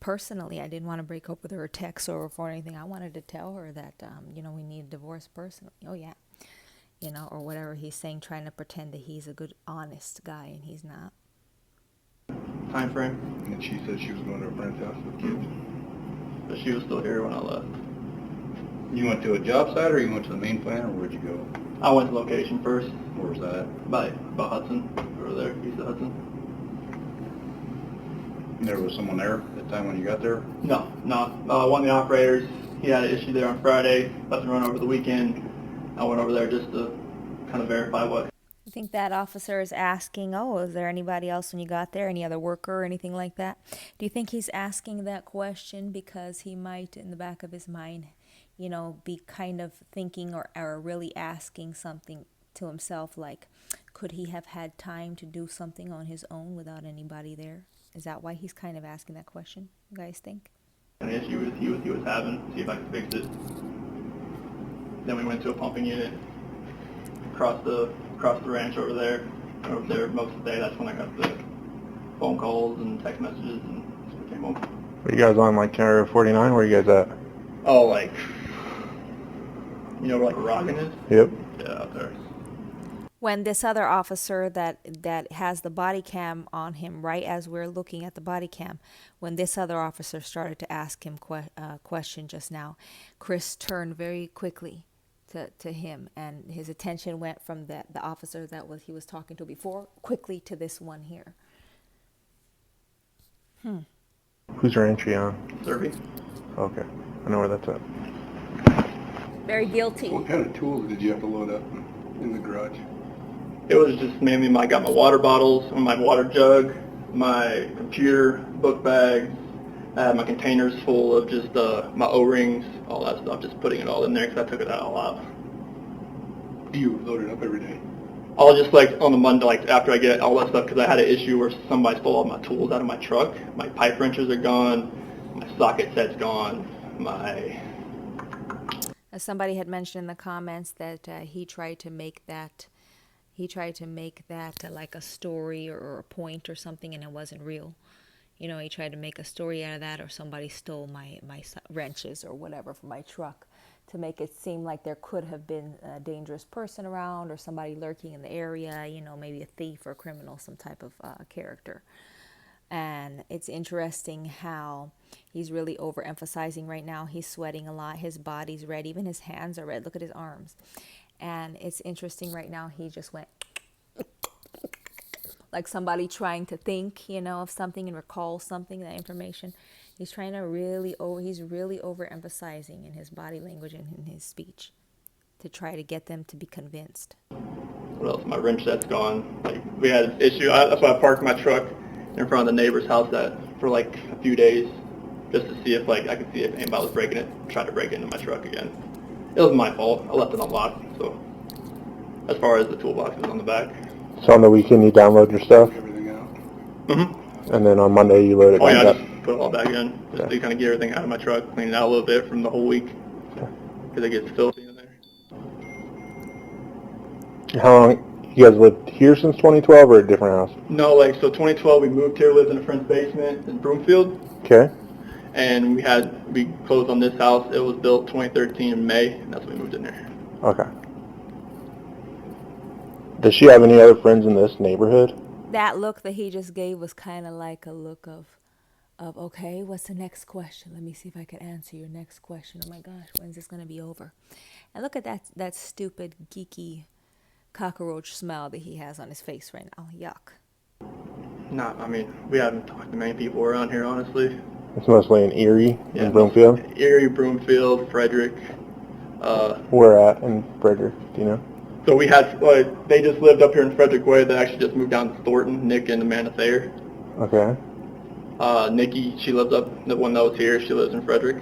personally, I didn't want to break up with her or text or for anything. I wanted to tell her that you know, we need a divorce personally." Oh yeah, you know, or whatever he's saying, trying to pretend that he's a good, honest guy, and he's not. Time frame. And she said she was going to a friend's house with kids. But she was still here when I left. You went to a job site or you went to the main plant or where'd you go? I went to location first. Where was that? By Hudson, over there, east of Hudson. And there was someone there at the time when you got there? No. One of the operators, he had an issue there on Friday, about to run over the weekend. I went over there just to kind of verify what. I think that officer is asking, "Oh, is there anybody else when you got there? Any other worker or anything like that?" Do you think he's asking that question because he might, in the back of his mind, you know, be kind of thinking or really asking something to himself, like, could he have had time to do something on his own without anybody there? Is that why he's kind of asking that question, you guys think? An issue he was having, see if I could fix it. Then we went to a pumping unit across the ranch over there. Over there most of the day. That's when I got the phone calls and text messages, and so we came home. Are you guys on like Area 49? Where are you guys at? Oh, like, you know where like Roggen is? Yep. Yeah, out there. When this other officer that has the body cam on him, right as we're looking at the body cam, when this other officer started to ask him question just now, Chris turned very quickly to him, and his attention went from the officer he was talking to before quickly to this one here. Who's your entry on? Derby. Okay. I know where that's at. Very guilty. What kind of tools did you have to load up in the garage? It was just mainly I got my water bottles, my water jug, my computer, book bags. I had my containers full of just my O-rings, all that stuff, just putting it all in there because I took it all out. Do you load it up every day? All just like on the Monday, like after I get all that stuff, because I had an issue where somebody stole all my tools out of my truck. My pipe wrenches are gone, my socket set's gone, As somebody had mentioned in the comments that he tried to make that like a story or a point or something, and it wasn't real. You know, he tried to make a story out of that, or somebody stole my wrenches or whatever from my truck to make it seem like there could have been a dangerous person around or somebody lurking in the area, you know, maybe a thief or a criminal, some type of character. And it's interesting how he's really overemphasizing right now. He's sweating a lot. His body's red. Even his hands are red. Look at his arms. And it's interesting right now. He just went like somebody trying to think, you know, of something and recall something, that information. He's trying to he's really overemphasizing in his body language and in his speech to try to get them to be convinced. what else? My wrench set's gone. Like we had an issue. That's why I parked my truck in front of the neighbor's house for like a few days. just to see if like I could see if anybody was breaking it, tried to break into my truck again. It was my fault. I left it unlocked. So as far as the toolbox is on the back. So on the weekend you download your stuff, Everything out. Mm-hmm. and then on Monday you load it Oh back yeah, I up. just put it all back in, just Okay. to kind of get everything out of my truck, clean it out a little bit from the whole week, because it gets filthy in there. How long, you guys lived here since 2012 or a different house? No, like, so 2012 we moved here, lived in a friend's basement in Broomfield, Okay. and we closed on this house. It was built 2013 in May, and that's when we moved in there. Okay. Does she have any other friends in this neighborhood? That look that he just gave was kind of like a look of okay, what's the next question? Let me see if I can answer your next question. Oh my gosh, when's this gonna be over? And look at that stupid geeky cockroach smile that he has on his face right now. Yuck. I mean, we haven't talked to many people around here, honestly. It's mostly in Erie Yeah, and Broomfield. Erie, Broomfield, Frederick. Where at in Frederick? Do you know? So we had, they just lived up here in Frederick Way. They actually just moved down to Thornton, Nick and Amanda Thayer. Okay. Nikki, she lives up, the one that was here, she lives in Frederick.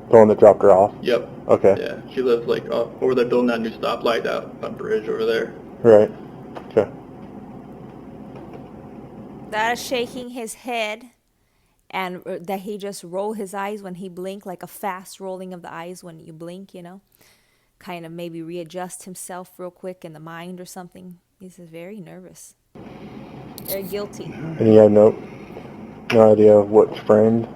The one that dropped her off? Yep. Okay. Yeah, she lives like over there building that new stoplight, that bridge over there. Right. Okay. That is shaking his head, and that he just roll his eyes when he blink, like a fast rolling of the eyes when you blink, you know, kind of maybe readjust himself real quick in the mind or something. He's very nervous, very guilty. And you have no idea what friend?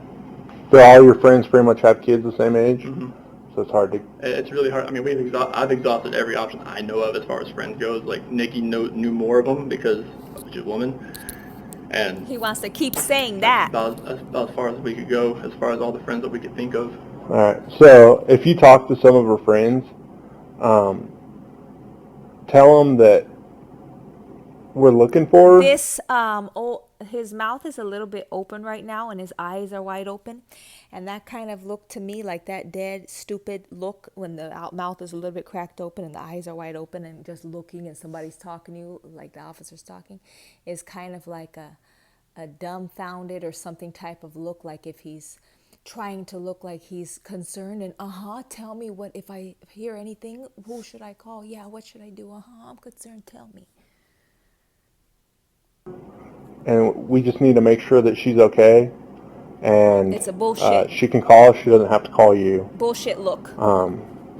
So all your friends pretty much have kids the same age? Mm-hmm. So it's hard to... It's really hard. I mean, I've exhausted every option I know of as far as friends goes. Like, Nikki knew more of them because she's a woman. And He wants to keep saying that. that's about as far as we could go, as far as all the friends that we could think of. All right. So if you talk to some of her friends, tell them that we're looking for her. This his mouth is a little bit open right now, and his eyes are wide open, and that kind of looked to me like that dead, stupid look when the mouth is a little bit cracked open and the eyes are wide open and just looking, and somebody's talking to you, like the officer's talking, is kind of like a dumbfounded or something type of look, like if he's trying to look like he's concerned and tell me what, if I hear anything, who should I call? Yeah, what should I do? I'm concerned, tell me. And we just need to make sure that she's okay. And It's a bullshit. she can call us. She doesn't have to call you. Bullshit look.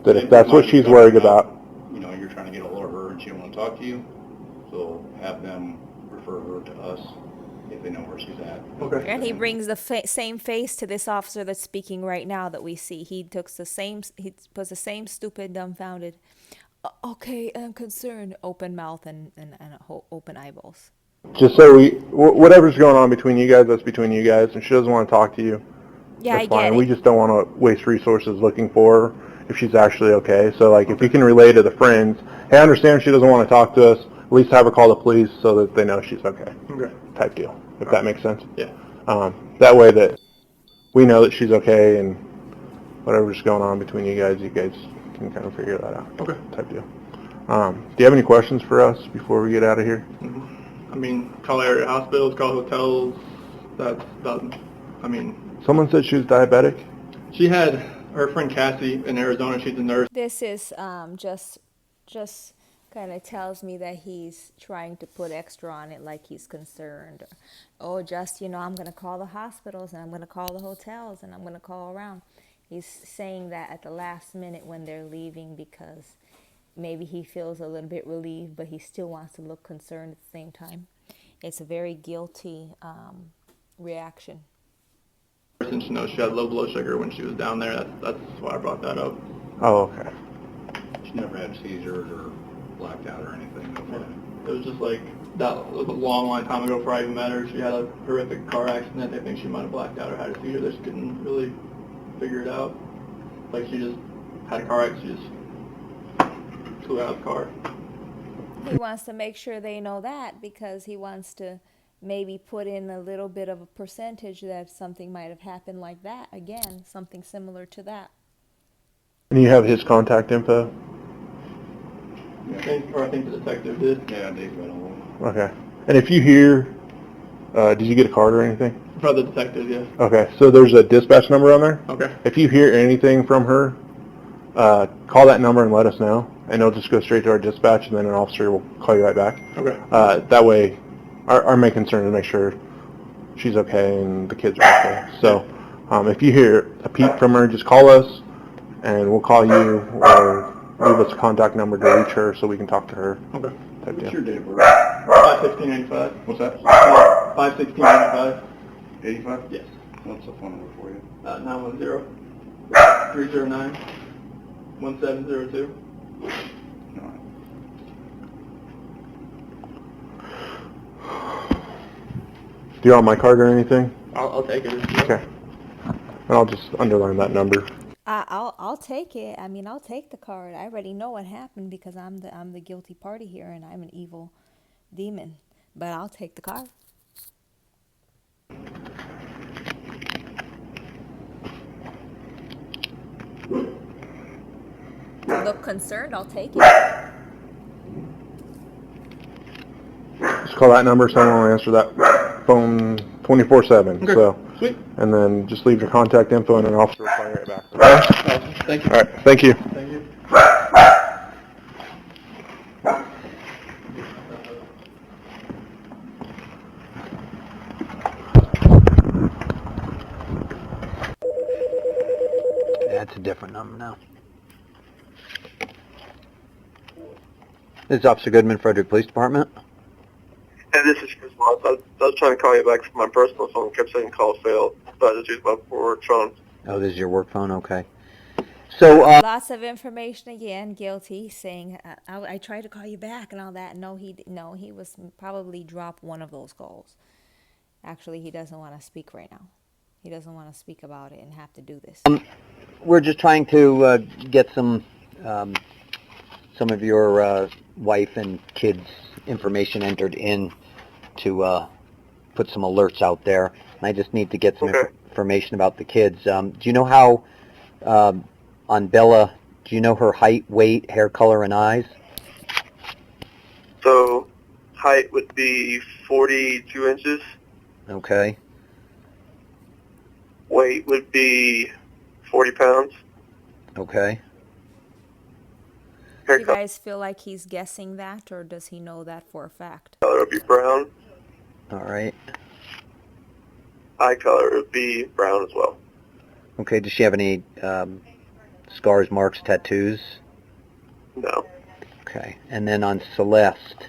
That if that's what she's worried about. You know, you're trying to get a hold of her and she don't want to talk to you, so have them refer her to us if they know where she's at. Okay. And he brings the same face to this officer that's speaking right now that we see. He puts the same stupid, dumbfounded, okay, I'm concerned, open mouth and open eyeballs. Just so whatever's going on between you guys, that's between you guys. And she doesn't want to talk to you. Yeah, that's I fine. get it. We just don't want to waste resources looking for her if she's actually okay. So, like, if you can relay to the friends, hey, I understand she doesn't want to talk to us, at least have her call the police so that they know she's okay. Okay. Type deal, if that makes sense. Yeah. That way that we know that she's okay, and whatever's going on between you guys can kind of figure that out. Okay. Type deal. Do you have any questions for us before we get out of here? Mm-hmm. I mean, call area hospitals, call hotels. That's about, I mean... Someone said she was diabetic? She had her friend Cassie in Arizona. She's a nurse. This is just kind of tells me that he's trying to put extra on it, like he's concerned. I'm going to call the hospitals, and I'm going to call the hotels, and I'm going to call around. He's saying that at the last minute when they're leaving because maybe he feels a little bit relieved, but he still wants to look concerned at the same time. It's a very guilty reaction. Since she knows she had low blood sugar when she was down there, that's why I brought that up. Oh, okay. She never had seizures or blacked out or anything. It was just like, that was a long time ago before I even met her. She had a horrific car accident. They think she might have blacked out or had a seizure. They just couldn't really figure it out. Like, she just had a car accident. She just flew out of the car. He wants to make sure they know that because he wants to maybe put in a little bit of a percentage that something might have happened like that again, something similar to that. And you have his contact info? I think the detective did. Yeah, Dave got all of them. Okay. And if you hear Did you get a card or anything? For the detective, yeah. Okay, so there's a dispatch number on there. Okay. If you hear anything from her, call that number and let us know, and it'll just go straight to our dispatch, and then an officer will call you right back. Okay. That way, our main concern is to make sure she's okay and the kids are okay. So if you hear a peep from her, just call us, and we'll call you, or leave us a contact number to reach her so we can talk to her. Okay. Type What's deal. your date of birth? 5/16/85. What's that? 5/16/85. 85? Yes. What's the phone number for you? 910-309-1702. No. Do you want my card or anything? I'll take it. Okay. And I'll just underline that number. I'll take it. I mean, I'll take the card. I already know what happened because I'm the guilty party here, and I'm an evil demon. But I'll take the card. You look concerned. I'll take it. Just call that number. Someone will answer that phone 24/7. Okay. So, Sweet. and then just leave your contact info, and an officer will call you right back. Awesome. Thank you. All right. Thank you. Thank you. That's a different number now. This is Officer Goodman, Frederick Police Department. Hey, this is Chris Moss. I was trying to call you back from my personal phone. It kept saying call failed, so I just used my work phone. Oh, this is your work phone? Okay. So, Lots of information again. Guilty, saying I tried to call you back and all that. No, he was probably dropped one of those calls. Actually, he doesn't want to speak right now. He doesn't want to speak about it and have to do this. we're just trying to get some of your wife and kids' information entered in to put some alerts out there. And I just need to get some information about the kids. Do you know how, on Bella, do you know her height, weight, hair color, and eyes? So, height would be 42 inches. Okay. Weight would be 40 pounds. Okay. Do you guys feel like he's guessing that, or does he know that for a fact? Color would be brown. All right. Eye color would be brown as well. Okay, does she have any scars, marks, tattoos? No. Okay, and then on Celeste,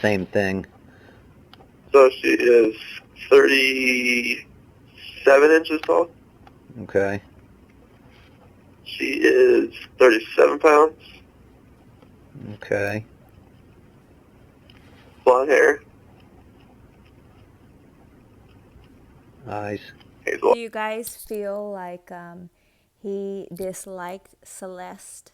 same thing. So she is 37 inches tall. Okay. She is 37 pounds. Okay. Blonde hair. Eyes. Hazel. Do you guys feel like he disliked Celeste,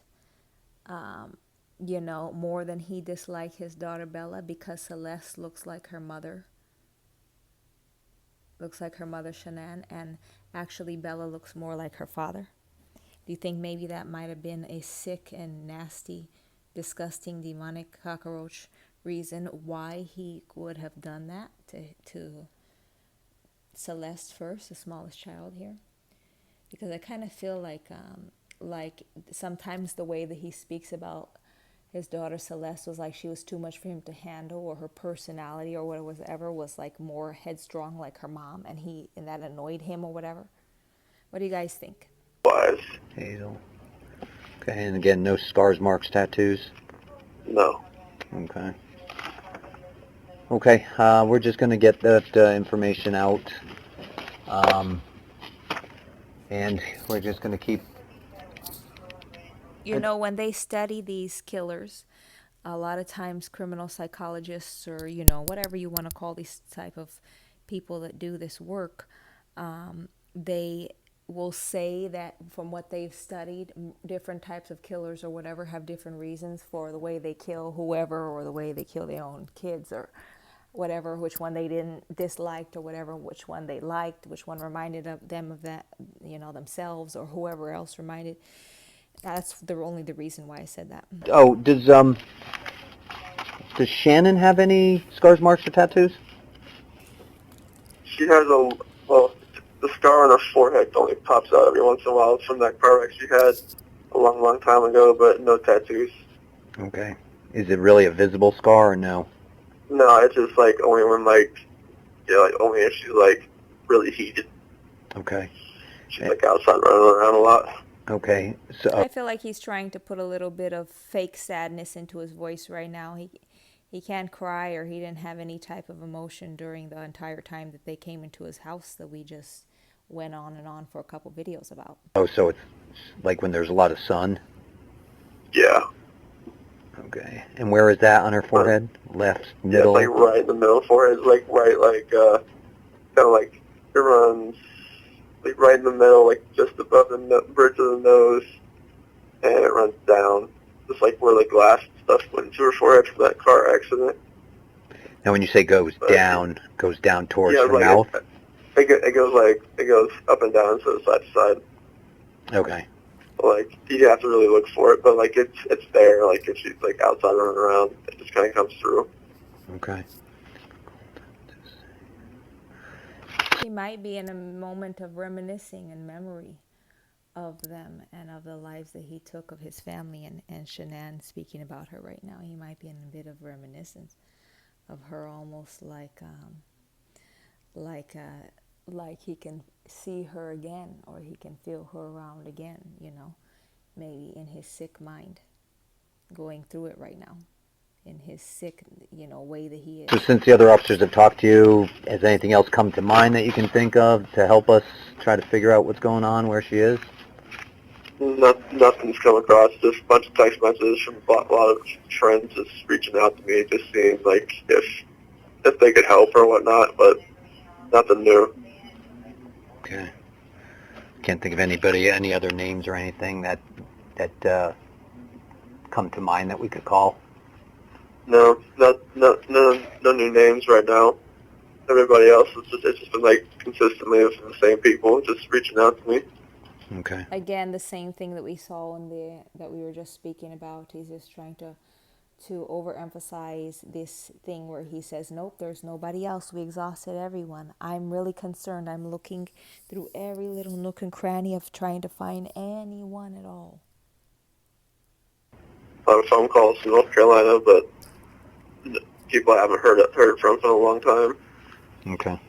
more than he disliked his daughter Bella, because Celeste looks like her mother? Looks like her mother Shanann, and actually Bella looks more like her father. Do you think maybe that might have been a sick and nasty, disgusting, demonic cockroach reason why he would have done that to Celeste first, the smallest child here? Because I kind of feel like sometimes the way that he speaks about his daughter Celeste was like she was too much for him to handle, or her personality or whatever was like more headstrong like her mom, and that annoyed him or whatever. What do you guys think? Hazel. Okay, and again, no scars, marks, tattoos? No. Okay. Okay, we're just going to get that information out. And we're just going to keep... When they study these killers, a lot of times criminal psychologists, or, whatever you want to call these type of people that do this work, they will say that from what they've studied, different types of killers or whatever have different reasons for the way they kill whoever, or the way they kill their own kids, or whatever, which one they didn't disliked or whatever, which one they liked, which one reminded them of that, themselves or whoever else reminded. That's only the reason why I said that. Oh, does Shannon have any scars, marks, or tattoos? She has the scar on her forehead only pops out every once in a while. It's from that car wreck she had a long, long time ago, but no tattoos. Okay. Is it really a visible scar or no? No, it's just like only when like only if she's like really heated. Okay. She's like outside running around a lot. Okay. So I feel like he's trying to put a little bit of fake sadness into his voice right now. He can't cry, or he didn't have any type of emotion during the entire time that they came into his house that we just went on and on for a couple videos about. so it's like when there's a lot of sun. Yeah. Okay. And where is that on her forehead? Left, Yeah, middle? it's like right in the middle forehead. It's like right, like kind of like it runs like right in the middle, like just above the bridge of the nose, and it runs down, just like where the glass stuff went into her forehead from that car accident. Now when you say goes down towards Yeah, her like mouth? it goes up and down instead of side to side. Okay. Like you have to really look for it, but like it's there. Like if she's like outside running around, it just kind of comes through. Okay. He might be in a moment of reminiscing and memory of them and of the lives that he took of his family, and Shanann speaking about her right now. He might be in a bit of reminiscence of her, almost like he can see her again, or he can feel her around again, maybe in his sick mind, going through it right now, in his sick, way that he is. So since the other officers have talked to you, has anything else come to mind that you can think of to help us try to figure out what's going on, where she is? Nothing's come across. Just a bunch of text messages from a lot of friends just reaching out to me, just seeing like if they could help or whatnot, but nothing new. Okay. Can't think of any other names or anything that come to mind that we could call? No new names right now. Everybody else, it's just been like consistently from the same people just reaching out to me. Okay. Again, the same thing that we saw that we were just speaking about. He's just trying to overemphasize this thing where he says, nope, there's nobody else. We exhausted everyone. I'm really concerned. I'm looking through every little nook and cranny of trying to find anyone at all. A lot of phone calls from North Carolina, but people I haven't heard from in a long time. Okay.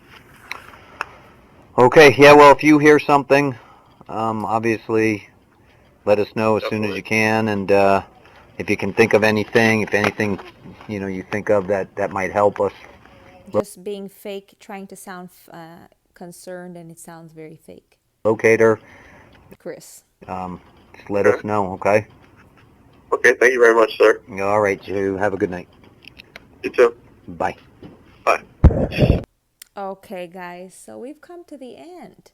Okay, yeah, well, if you hear something, obviously let us know as soon as you can, and if you can think of anything, if anything, you think of that might help us. Just being fake, trying to sound concerned, and it sounds very fake. Locate her. Chris. Just let us know, okay? Okay, thank you very much, sir. All right, you have a good night. You too. Bye. Bye. Okay, guys, so we've come to the end